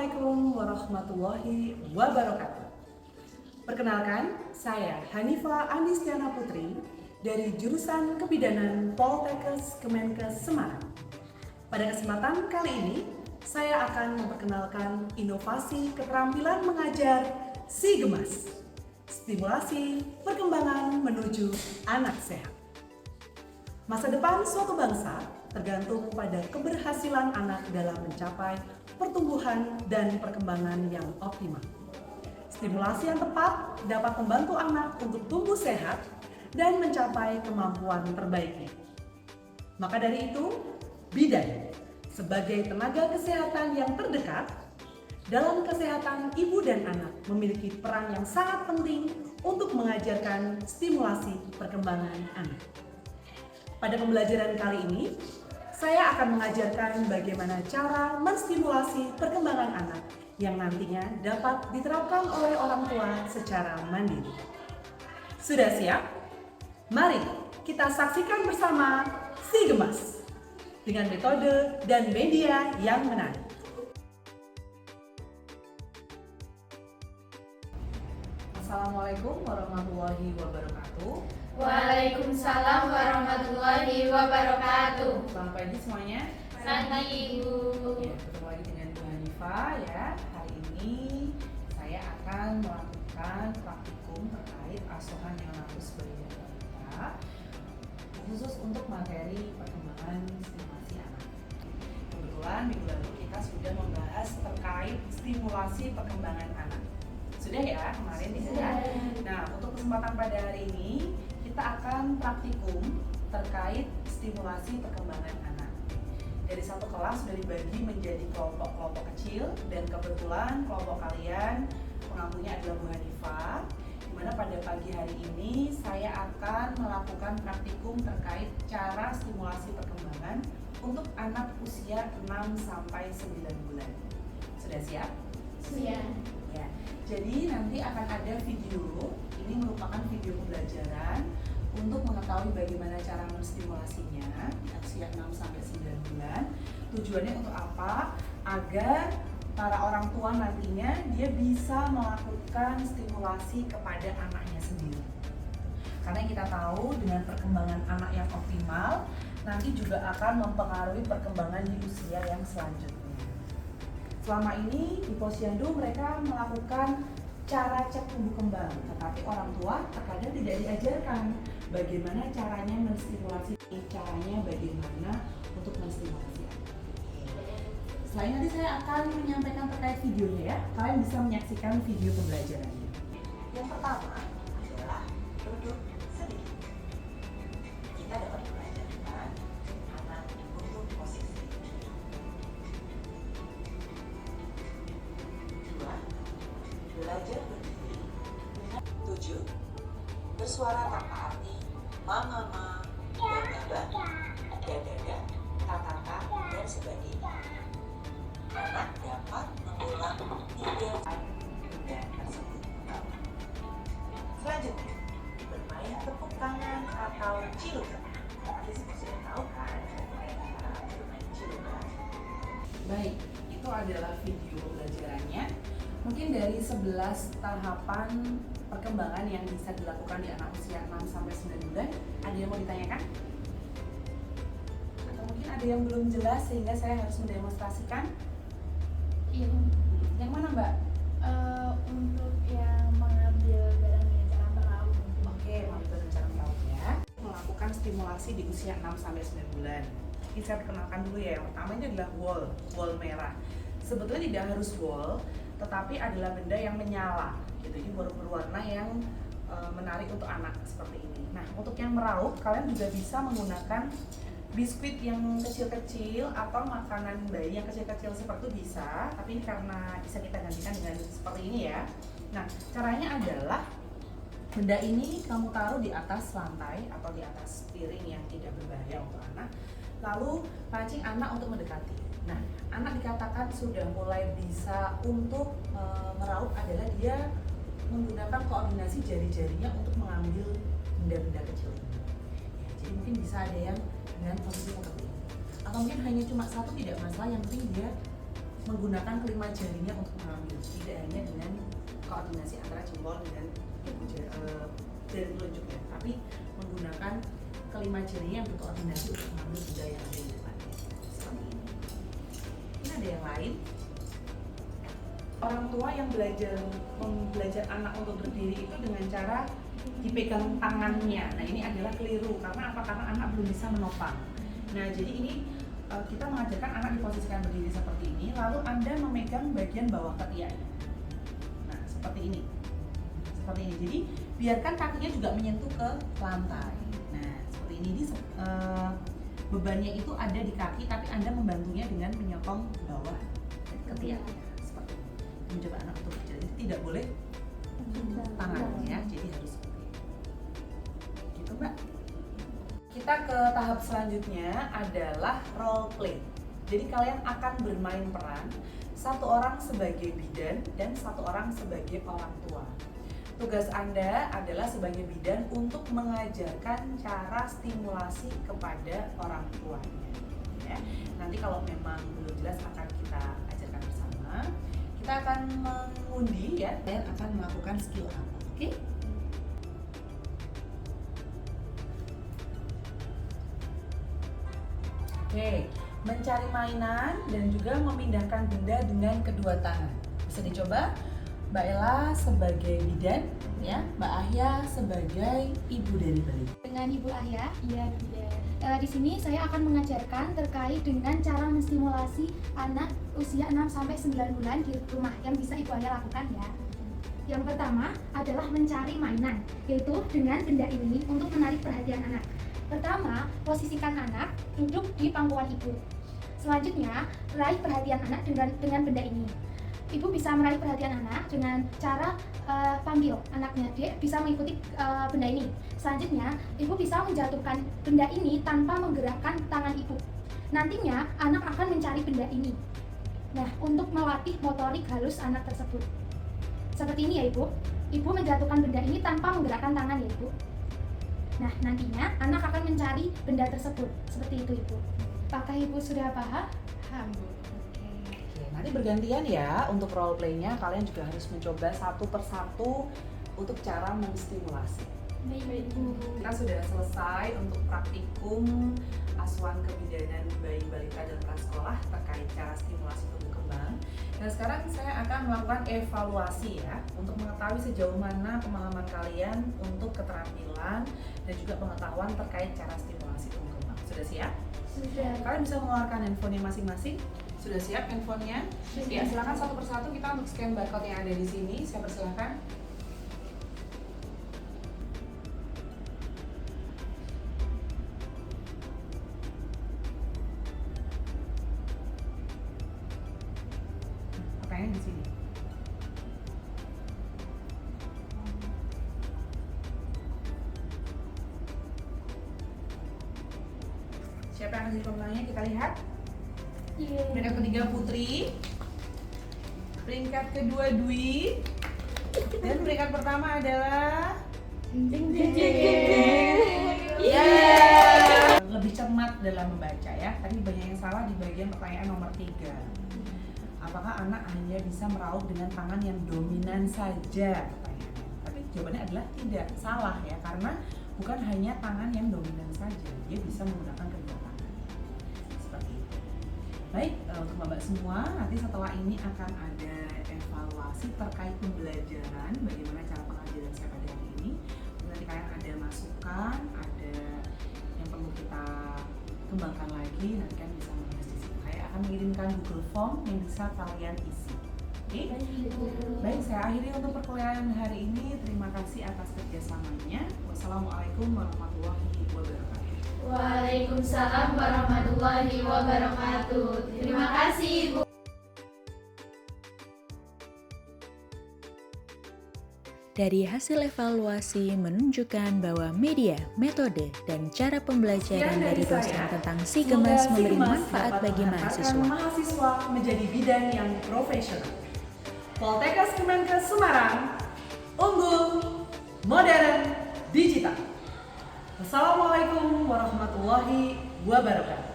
Assalamualaikum warahmatullahi wabarakatuh. Perkenalkan, saya Hanifa Andistiana Putri dari jurusan Kebidanan Poltekkes Kemenkes Semarang. Pada kesempatan kali ini, saya akan memperkenalkan inovasi keterampilan mengajar Si Gemas, stimulasi perkembangan menuju anak sehat. Masa depan suatu bangsa tergantung pada keberhasilan anak dalam mencapai pertumbuhan dan perkembangan yang optimal. Stimulasi yang tepat dapat membantu anak untuk tumbuh sehat dan mencapai kemampuan terbaiknya. Maka dari itu, bidan sebagai tenaga kesehatan yang terdekat dalam kesehatan ibu dan anak memiliki peran yang sangat penting untuk mengajarkan stimulasi perkembangan anak. Pada pembelajaran kali ini, saya akan mengajarkan bagaimana cara menstimulasi perkembangan anak yang nantinya dapat diterapkan oleh orang tua secara mandiri. Sudah siap? Mari kita saksikan bersama Si Gemas dengan metode dan media yang menarik. Assalamualaikum warahmatullahi wabarakatuh. Waalaikumsalam warahmatullahi wabarakatuh. Selamat pagi semuanya. Selamat pagi Ibu. Ya, ketemu lagi dengan Bu Hanifa ya. Hari ini saya akan melakukan praktikum terkait asuhan yang laku sebagai balita, khusus untuk materi perkembangan stimulasi anak. Kebetulan minggu lalu kita sudah membahas terkait stimulasi perkembangan anak. Sudah ya kemarin ya. Nah, untuk kesempatan pada hari ini kita akan praktikum terkait stimulasi perkembangan anak. Dari satu kelas sudah dibagi menjadi kelompok-kelompok kecil dan kebetulan kelompok kalian pengampunya adalah Bu Hanifa, di mana pada pagi hari ini saya akan melakukan praktikum terkait cara stimulasi perkembangan untuk anak usia 6 sampai 9 bulan. Sudah siap? Siap. Ya. Jadi nanti akan ada video, ini merupakan video pembelajaran untuk mengetahui bagaimana cara menstimulasinya di usia 6 sampai 9 bulan. Tujuannya untuk apa? Agar para orang tua nantinya dia bisa melakukan stimulasi kepada anaknya sendiri. Karena kita tahu dengan perkembangan anak yang optimal nanti juga akan mempengaruhi perkembangan di usia yang selanjutnya. Selama ini di posyandu mereka melakukan cara cek tumbuh kembang, tetapi orang tua terkadang tidak diajarkan bagaimana caranya menstimulasi, caranya bagaimana untuk menstimulasi. Selain nanti saya akan menyampaikan terkait videonya ya, kalian bisa menyaksikan video pembelajarannya. Yang pertama adalah duduk sedikit. Kita dapat belajarkan anak untuk posisi. 2. Belajar berdiri. 7. Bersuara tanpa arti, mama, baba, dada, kakak, dan sebagainya. Anak dapat mengulang 3 benda tersebut. Selanjutnya, bermain tepuk tangan atau cilukan. Nanti semua sudah tahu kan cara bermain cilukan. Baik, itu adalah video pembelajarannya. Mungkin dari 11 tahapan perkembangan yang bisa dilakukan di anak usia 6 sampai 9 bulan, ada yang mau ditanyakan? Atau mungkin ada yang belum jelas sehingga saya harus mendemonstrasikan? Iya. Yang mana Mbak? Untuk yang mengambil barang dengan cara merauk. Oke, mengambil dengan cara merauk ya. Melakukan stimulasi di usia 6 sampai 9 bulan. Ini saya perkenalkan dulu ya. Yang pertama ini adalah wall merah. Sebetulnya tidak harus wall, tetapi adalah benda yang menyala. Gitu. Ini berwarna yang menarik untuk anak seperti ini. Nah, untuk yang meraup, kalian juga bisa menggunakan biskuit yang kecil-kecil atau makanan bayi yang kecil-kecil seperti itu bisa. Tapi ini karena bisa kita gantikan dengan seperti ini ya. Nah, caranya adalah benda ini kamu taruh di atas lantai atau di atas piring yang tidak berbahaya untuk anak. Lalu pancing anak untuk mendekati. Nah, anak dikatakan sudah mulai bisa untuk meraup adalah dia menggunakan koordinasi jari-jarinya untuk mengambil benda-benda kecil ini. Ya, jadi mungkin bisa ada yang dengan posisi seperti ini. Atau mungkin hanya cuma satu tidak masalah, yang penting dia menggunakan kelima jarinya untuk mengambil, tidak hanya dengan koordinasi antara jempol dengan jari telunjuk ya, tapi menggunakan kelima jarinya yang berkoordinasi untuk mengambil benda yang ada di depannya. Seperti ini. Ini ada yang lain. Orang tua yang belajar anak untuk berdiri itu dengan cara dipegang tangannya. Nah, ini adalah keliru. Karena apa? Karena anak belum bisa menopang. Nah, jadi ini kita mengajarkan anak diposisikan berdiri seperti ini, lalu Anda memegang bagian bawah ketiaknya. Nah, seperti ini. Seperti ini. Jadi, biarkan kakinya juga menyentuh ke lantai. Nah, seperti ini. Bebannya itu ada di kaki, tapi Anda membantunya dengan menyokong bawah ketiaknya. Seperti ini. Mencoba anak untuk berjalan. Jadi, tidak boleh tangannya, jadi harus seperti ini. Gitu, Mbak. Kita ke tahap selanjutnya adalah role play. Jadi kalian akan bermain peran, satu orang sebagai bidan dan satu orang sebagai orang tua. Tugas Anda adalah sebagai bidan untuk mengajarkan cara stimulasi kepada orang tuanya. Ya. Nanti kalau memang belum jelas akan kita ajarkan bersama. Kita akan mengundi ya, dan akan melakukan skill apa. Oke? Oke, mencari mainan dan juga memindahkan benda dengan kedua tangan. Bisa dicoba. Mbak Ella sebagai bidan, ya, Mbak Ahya sebagai ibu dari bayi. Dengan Ibu Ahya, Iya, di sini saya akan mengajarkan terkait dengan cara menstimulasi anak usia 6-9 bulan di rumah yang bisa Ibu Ahya lakukan ya. Yang pertama adalah mencari mainan, yaitu dengan benda ini untuk menarik perhatian anak. Pertama, posisikan anak duduk di pangkuan ibu. Selanjutnya, raih perhatian anak dengan benda ini. Ibu bisa meraih perhatian anak dengan cara panggil anaknya, dia bisa mengikuti benda ini. Selanjutnya, ibu bisa menjatuhkan benda ini tanpa menggerakkan tangan ibu. Nantinya, anak akan mencari benda ini. Nah, untuk melatih motorik halus anak tersebut. Seperti ini ya ibu. Ibu menjatuhkan benda ini tanpa menggerakkan tangan ya ibu. Nah, nantinya anak akan mencari benda tersebut. Seperti itu ibu. Apakah ibu sudah paham? Paham bu. Nanti bergantian ya untuk role play-nya, kalian juga harus mencoba satu persatu untuk cara menstimulasi. baik Bu. Kita sudah selesai untuk praktikum asuhan kebidanan bayi balita dan prasekolah terkait cara stimulasi tumbuh kembang. Dan sekarang saya akan melakukan evaluasi ya untuk mengetahui sejauh mana pemahaman kalian untuk keterampilan dan juga pengetahuan terkait cara stimulasi tumbuh kembang. Sudah siap? Sudah. Kalian bisa mengeluarkan handphonenya masing-masing. Sudah siap handphonenya? Ya, silakan satu persatu kita untuk scan barcode yang ada di sini. Saya persilahkan. Pertanyaan di sini. Siapa yang akan jadi pemenangnya? Kita lihat. Peringkat ketiga Putri, peringkat kedua Dwi, dan peringkat pertama adalah lebih cermat dalam membaca ya. Tadi banyak yang salah di bagian pertanyaan nomor 3. Apakah anak hanya bisa meraup dengan tangan yang dominan saja? Pertanyaannya. Tapi jawabannya adalah tidak, salah ya, karena bukan hanya tangan yang dominan saja, dia bisa menggunakan kedua tangan. Seperti itu. Baik, untuk Bapak semua, nanti setelah ini akan ada evaluasi terkait pembelajaran, bagaimana cara pengajaran saya pada hari ini. Nanti kalian ada masukan, ada yang perlu kita kembangkan lagi, nanti kalian bisa menulis di situ. Saya akan mengirimkan Google Form yang bisa kalian isi. Oke? Baik, saya akhiri untuk perkuliahan hari ini. Terima kasih atas kerjasamanya. Wassalamualaikum warahmatullahi wabarakatuh. Waalaikumsalam warahmatullahi wabarakatuh. Terima kasih Ibu. Dari hasil evaluasi menunjukkan bahwa media, metode, dan cara pembelajaran dari dosen tentang SiGemas memberi manfaat bagi mahasiswa. Mahasiswa menjadi bidan yang profesional. Poltekkes Kemenkes Semarang, unggul, modern, digital. Wassalamualaikum warahmatullahi wabarakatuh.